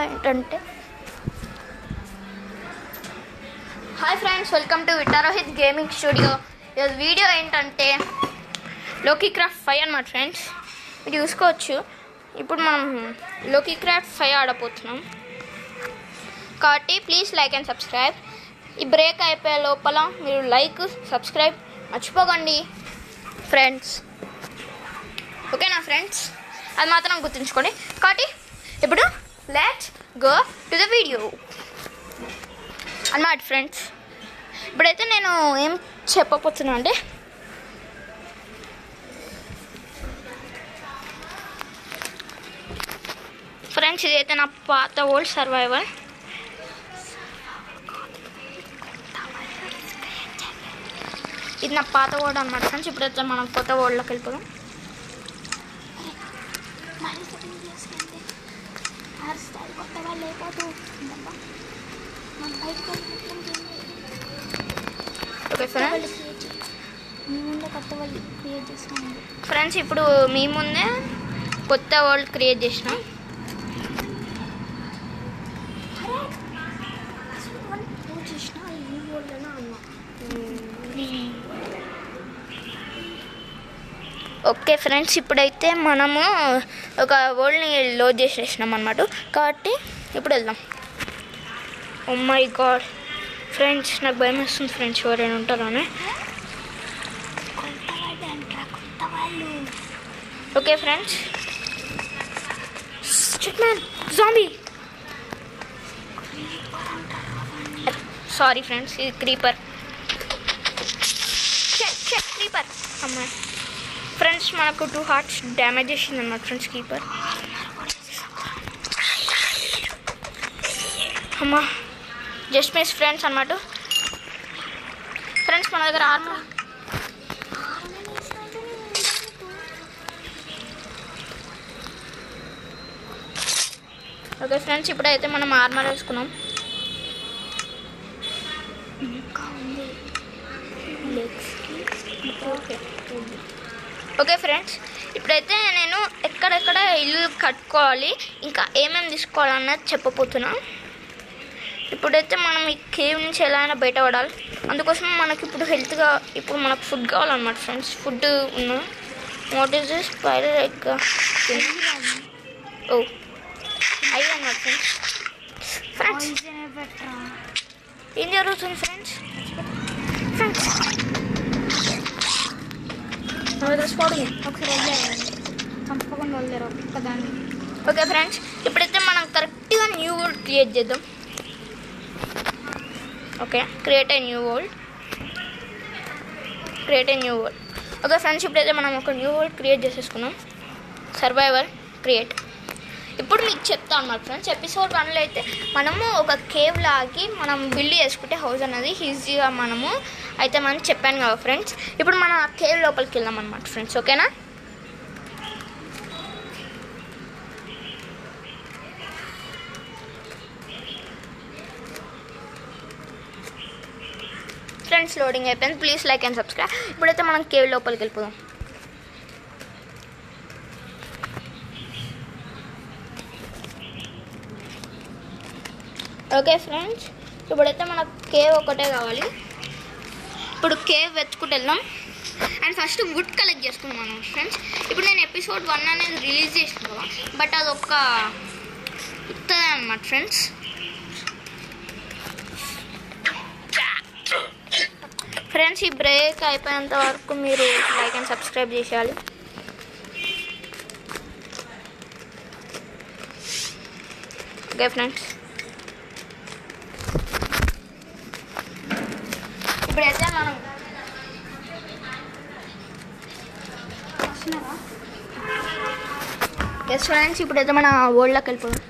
ఏంటంటే hi friends, welcome to Vitarohit gaming studio. ఈరోజు వీడియో ఏంటంటే లోకీ క్రాఫ్ట్ 5 అన్నమాట ఫ్రెండ్స్. మీరు చూసుకోవచ్చు, ఇప్పుడు మనం లోకీ క్రాఫ్ట్ 5 ఆడబోతున్నాం కాబట్టి ప్లీజ్ లైక్ అండ్ సబ్స్క్రైబ్. ఈ బ్రేక్ అయిపోయే లోపల మీరు లైక్ సబ్స్క్రైబ్ మర్చిపోకండి ఫ్రెండ్స్, ఓకేనా ఫ్రెండ్స్? అది మాత్రం గుర్తుంచుకోండి. కాబట్టి ఇప్పుడు let's go to the video అన్నమాట ఫ్రెండ్స్. ఇప్పుడైతే నేను ఏం చెప్పబోతున్నా అంటే ఫ్రెండ్స్, ఇదైతే నా పాత ఓల్డ్ సర్వైవర్. ఇది నా పాత ఓల్డ్ అన్నమాట ఫ్రెండ్స్. ఇప్పుడైతే మనం కొత్త ఓల్డ్లోకి వెళ్ళిపోదాం. ఓకే ఫ్రెండ్స్, ఇప్పుడు మీ ముందే కొత్త వరల్డ్ క్రియేట్ చేసినాం. ఓకే ఫ్రెండ్స్, ఇప్పుడైతే మనము ఒక వరల్డ్ని లోడ్ చేసేసినాం అన్నమాట. కాబట్టి ఇప్పుడు వెళ్దాం. ఓ మై గాడ్ ఫ్రెండ్స్, నాకు భయం వేస్తుంది ఫ్రెండ్స్, ఎవరైనా ఉంటారని. Okay friends, zombie, sorry friends, ఇది క్రీపర్. క్రీపర్ అమ్మా ఫ్రెండ్స్, మనకు 2 హార్ట్స్ డ్యామేజ్ చేసింది అన్నమాట ఫ్రెండ్స్ క్రీపర్. అమ్మా జస్ట్ మిస్ ఫ్రెండ్స్ అన్నమాట. ఫ్రెండ్స్, మన దగ్గర ఆర్మర్. ఓకే ఫ్రెండ్స్, ఇప్పుడైతే మనం ఆర్మర్ వేసుకున్నాం. ఓకే ఫ్రెండ్స్, ఇప్పుడైతే నేను ఎక్కడెక్కడ ఇల్లు కట్టుకోవాలి, ఇంకా ఏమేమి తీసుకోవాలన్నది చెప్పబోతున్నా. ఇప్పుడైతే మనం ఈ కేవ్ నుంచి ఎలా అయినా బయటపడాలి. అందుకోసం మనకి ఇప్పుడు హెల్త్గా ఇప్పుడు మనకు ఫుడ్ కావాలన్నమాట ఫ్రెండ్స్. ఫుడ్ ఉన్నా what is this spider egg. ఓ అయ్యి అన్నమాట ఫ్రెండ్స్. ఫ్రెండ్స్ ఏం జరుగుతుంది ఫ్రెండ్స్? ఫ్రెండ్స్ ఓకే ఫ్రెండ్స్, ఇప్పుడైతే మనం కరెక్ట్గా న్యూ వరల్డ్ క్రియేట్ చేద్దాం. Okay, create a new world. Okay friends, ఇప్పుడైతే మనం ఒక న్యూ వరల్డ్ క్రియేట్ చేసేసుకున్నాం. Survivor create. ఇప్పుడు మీకు చెప్తాను అన్నమాట ఫ్రెండ్స్, ఎపిసోడ్ 1లో అయితే మనము ఒక కేవ్ లాగి మనం బిల్డ్ చేసుకుంటే హౌస్ అనేది ఈజీగా మనము అయితే మనం చెప్పాను కదా ఫ్రెండ్స్. ఇప్పుడు మనం ఆ కేవ్ లోపలికి వెళ్దాం అన్నమాట ఫ్రెండ్స్, ఓకేనా? ఫ్రెండ్స్, లోడింగ్ అయిపోయింది. Please like and subscribe. ఇప్పుడైతే మనం కేవ్ లోపలికి వెళ్ళిపోదాం. ఓకే ఫ్రెండ్స్, ఇప్పుడైతే మనకు కేవ్ ఒకటే కావాలి. ఇప్పుడు కేవ్ వెతుకుంటూ వెళ్దాం. అండ్ ఫస్ట్ వుడ్ కలెక్ట్ చేసుకున్నాం మనం ఫ్రెండ్స్. ఇప్పుడు నేను ఎపిసోడ్ 1 అనేది రిలీజ్ చేసిన కదా, బట్ అది ఒక ఇస్తుంది అన్నమాట ఫ్రెండ్స్. ఫ్రెండ్స్, ఈ బ్రేక్ అయిపోయేంత వరకు మీరు లైక్ అండ్ సబ్స్క్రైబ్ చేసేయాలి. ఓకే ఫ్రెండ్స్, ఇప్పుడైతే మనం ఎస్ ఫ్రెండ్స్, ఇప్పుడైతే మన వరల్డ్లోకి వెళ్ళిపోదాం.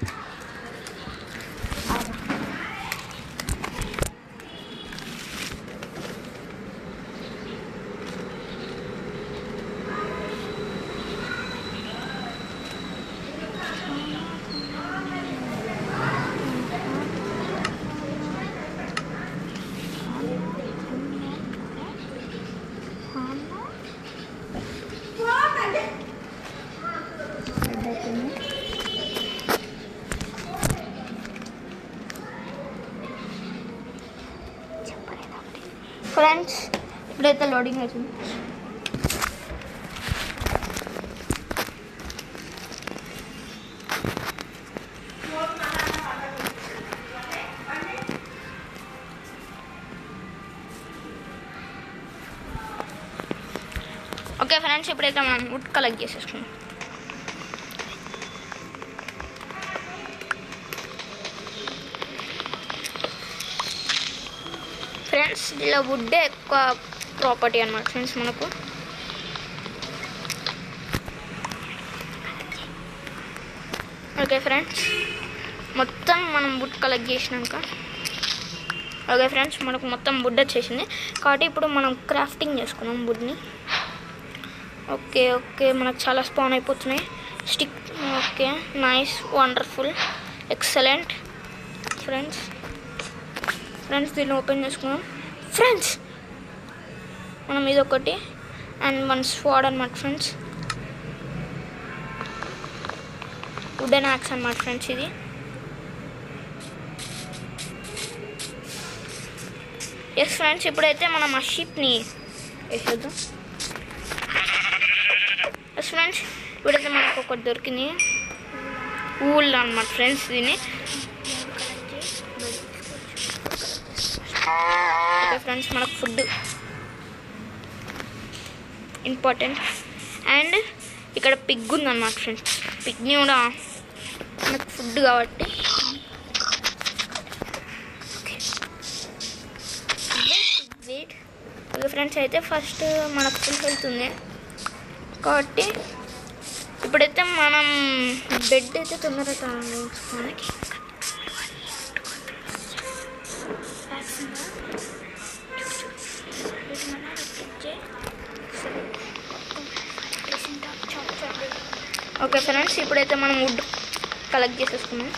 ఫ్రెండ్స్ ఇప్పుడైతే లోడింగ్ అవుతుంది. ఓకే ఫ్రెండ్స్, ఇప్పుడైతే మనం వుడ్ కలెక్ట్ చేసేసుకున్నాం. ఫ్రెండ్స్ ఇలా వుడ్డే ఎక్కువ ప్రాపర్టీ అన్నమాట ఫ్రెండ్స్ మనకు. ఓకే ఫ్రెండ్స్, మొత్తం మనం వుడ్ కలెక్ట్ చేసినాక ఓకే ఫ్రెండ్స్ మనకు మొత్తం వుడ్ వచ్చేసింది. కాబట్టి ఇప్పుడు మనం క్రాఫ్టింగ్ చేసుకున్నాం వుడ్ని. ఓకే మనకు చాలా స్పాన్ అయిపోతున్నాయి stick. Okay nice, wonderful, excellent. Friends దీన్ని ఓపెన్ చేసుకున్నాం. ఫ్రెండ్స్ మనం ఇది ఒకటి అండ్ మన స్వాడ్ అనమాట ఫ్రెండ్స్, వుడెన్ యాక్స్ అనమాట ఫ్రెండ్స్ ఇది. ఎస్ ఫ్రెండ్స్, ఇప్పుడైతే మనం ఆ షిప్ని వేసేద్దాం. ఎస్ ఫ్రెండ్స్, ఇప్పుడైతే మనకు ఒకటి దొరికింది ఊల్ అనమాట ఫ్రెండ్స్. దీన్ని ఓకే ఫ్రెండ్స్, మనకు ఫుడ్ ఇంపార్టెంట్. అండ్ ఇక్కడ పిగ్ ఉందన్నమాట ఫ్రెండ్స్, పిగ్ని కూడా మనకు ఫుడ్ కాబట్టి వెయిట్. ఓకే ఫ్రెండ్స్, అయితే ఫస్ట్ మనకు ఫుల్ హెల్త్ ఉంది కాబట్టి ఇప్పుడైతే మనం బెడ్ అయితే తొందరగా తయారు. ఓకే ఫ్రెండ్స్, ఇప్పుడైతే మనం వుడ్ కలెక్ట్ చేసేసుకున్నాం.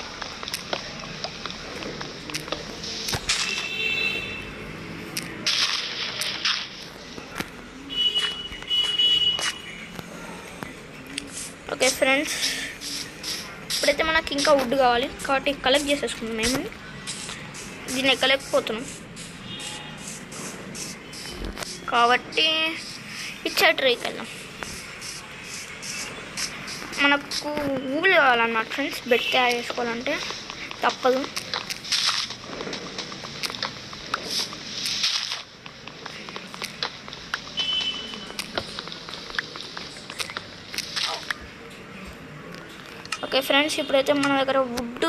ఓకే ఫ్రెండ్స్, ఇప్పుడైతే మనకి ఇంకా వుడ్ కావాలి కాబట్టి కలెక్ట్ చేసేసుకున్నాం. మేము దీన్ని ఎక్కలేకపోతున్నాం కాబట్టి ఇచ్చా ట్రైకి వెళ్దాం. మనకు ఊలు కావాలన్నమాట ఫ్రెండ్స్, బెడ్ తయారు చేసుకోవాలంటే తప్పదు. ఓకే ఫ్రెండ్స్, ఇప్పుడైతే మన దగ్గర వుడ్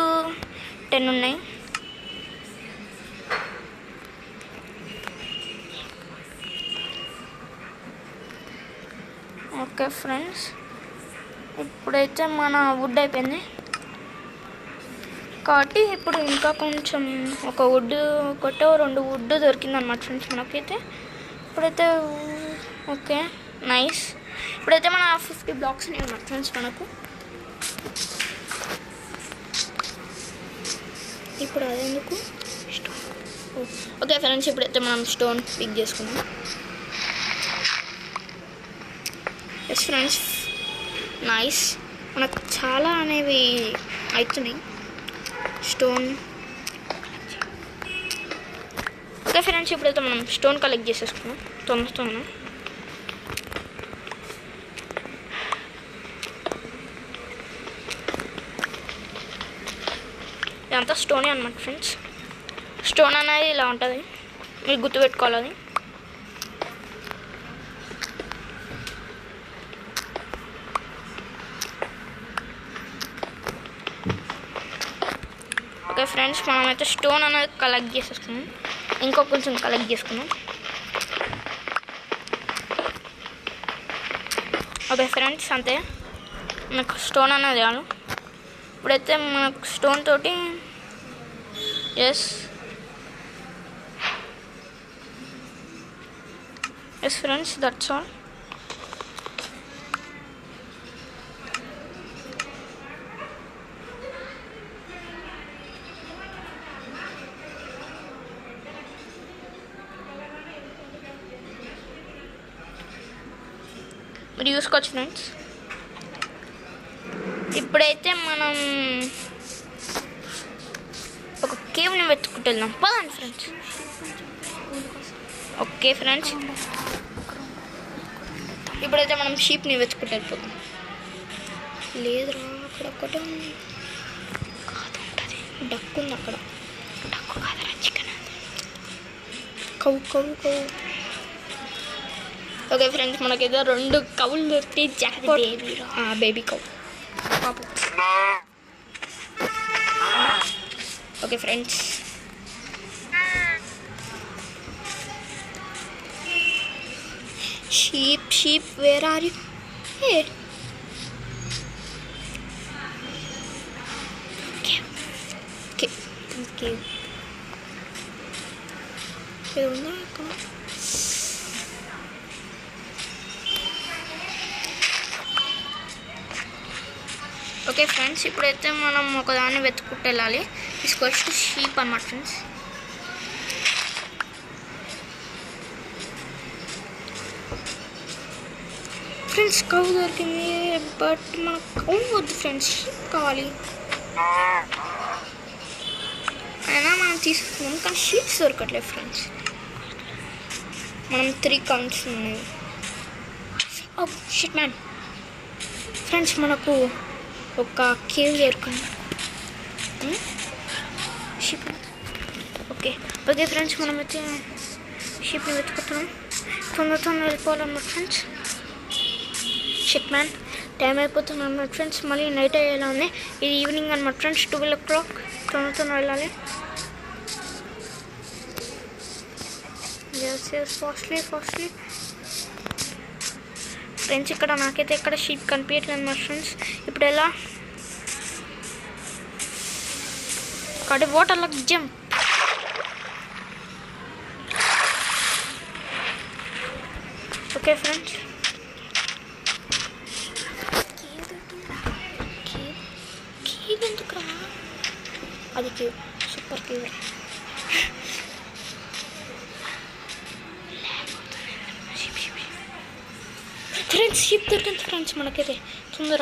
10 ఉన్నాయి. ఓకే ఫ్రెండ్స్, ఇప్పుడైతే మన వుడ్ అయిపోయింది కాబట్టి ఇప్పుడు ఇంకా కొంచెం ఒక వుడ్ ఒకటో 2 వుడ్ దొరికిందన్నమాట ఫ్రెండ్స్ మనకైతే. ఇప్పుడైతే ఓకే నైస్, ఇప్పుడైతే మన 50 బ్లాక్స్ ఉన్నాయి అన్నమాట ఫ్రెండ్స్ మనకు. ఇప్పుడు అదెందుకు స్టోన్. ఓకే ఫ్రెండ్స్, ఇప్పుడైతే మనం స్టోన్ పిక్ చేసుకున్నాం. ఎస్ ఫ్రెండ్స్, నైస్, మనకు చాలా అనేవి అవుతున్నాయి స్టోన్. ఓకే ఫ్రెండ్స్, ఇప్పుడైతే మనం స్టోన్ కలెక్ట్ చేసేసుకున్నాం తొందరగా. ఇదంతా స్టోనే అన్నమాట ఫ్రెండ్స్. స్టోన్ అనేది ఇలా ఉంటుంది, మీరు గుర్తుపెట్టుకోవాలి అది. ఓకే ఫ్రెండ్స్, మనమైతే స్టోన్ అనేది కలెక్ట్ చేసేసుకున్నాం. ఇంకో కొంచెం కలెక్ట్ చేసుకున్నాం. ఓకే ఫ్రెండ్స్, అంతే, మనకు స్టోన్ అనేది కాదు. ఇప్పుడైతే మనకు స్టోన్ తోటి ఎస్ ఫ్రెండ్స్, దట్స్ ఆల్. మీరు చూసుకోవచ్చు ఫ్రెండ్స్. ఇప్పుడైతే మనం ఒక కేవ్ని వెతుక్కుంటూ వెళ్దాం. పదండి ఫ్రెండ్స్. ఓకే ఫ్రెండ్స్, ఇప్పుడైతే మనం షీప్ని వెతుకుంటూ వెళ్ళిపోతాం. లేదురా, అక్కడ ఒక్కటే ఉంది. కాదు, ఉంటుంది. డక్కు ఉంది అక్కడ. డక్కు కాదురా, చికెన్. కవ్వు కవ్వు కవ్వు. ఓకే ఫ్రెండ్స్, మనకైతే 2 కవులు దొరికి జాక్పాట్. బేబీ కవ్ పాపు. Okay friends, sheep, where are you? Hey. Okay. Okay friends, ఇప్పుడైతే మనం ఒకదాన్ని వెతుక్కుంటూ వెళ్ళాలి. తీసుకొచ్చి షీప్ అన్నమాట ఫ్రెండ్స్. ఫ్రెండ్స్, కవ్వు దొరికింది, బట్ మనకు కవ్వు వద్దు ఫ్రెండ్స్, షీప్ కావాలి. అయినా మనం తీసుకున్నాం, కానీ షీప్స్ దొరకట్లేదు ఫ్రెండ్స్. మనం 3 కౌంట్స్ ఉన్నాయి. Oh shit man. ఫ్రెండ్స్, మనకు ఒక కేవ్ దొరికింది. షీప్. ఓకే ఫ్రెండ్స్, మనమైతే షీప్ని వెతుకుతున్నాం. తొందరగా వెళ్ళిపోవాలన్నమాట ఫ్రెండ్స్. షిట్ మ్యాన్, టైం అయిపోతుంది అన్నమాట ఫ్రెండ్స్. మళ్ళీ నైట్ అయ్యేలా ఉంది. ఇది ఈవినింగ్ అన్నమాట ఫ్రెండ్స్, 12 o'clock. తొందరతో వెళ్ళాలి. Fastly friends. ఇక్కడ నాకైతే ఎక్కడ షీప్ కనిపించట్లేదు అన్నమాట ఫ్రెండ్స్. ఇప్పుడు ఎలా? ఇక్కడ వాటర్లో జంప్. ఓకే ఫ్రెండ్స్, ఎందుకురా అది cave, super cave. Friends, sheep దొరికింది ఫ్రెండ్స్ మనకైతే. తొందర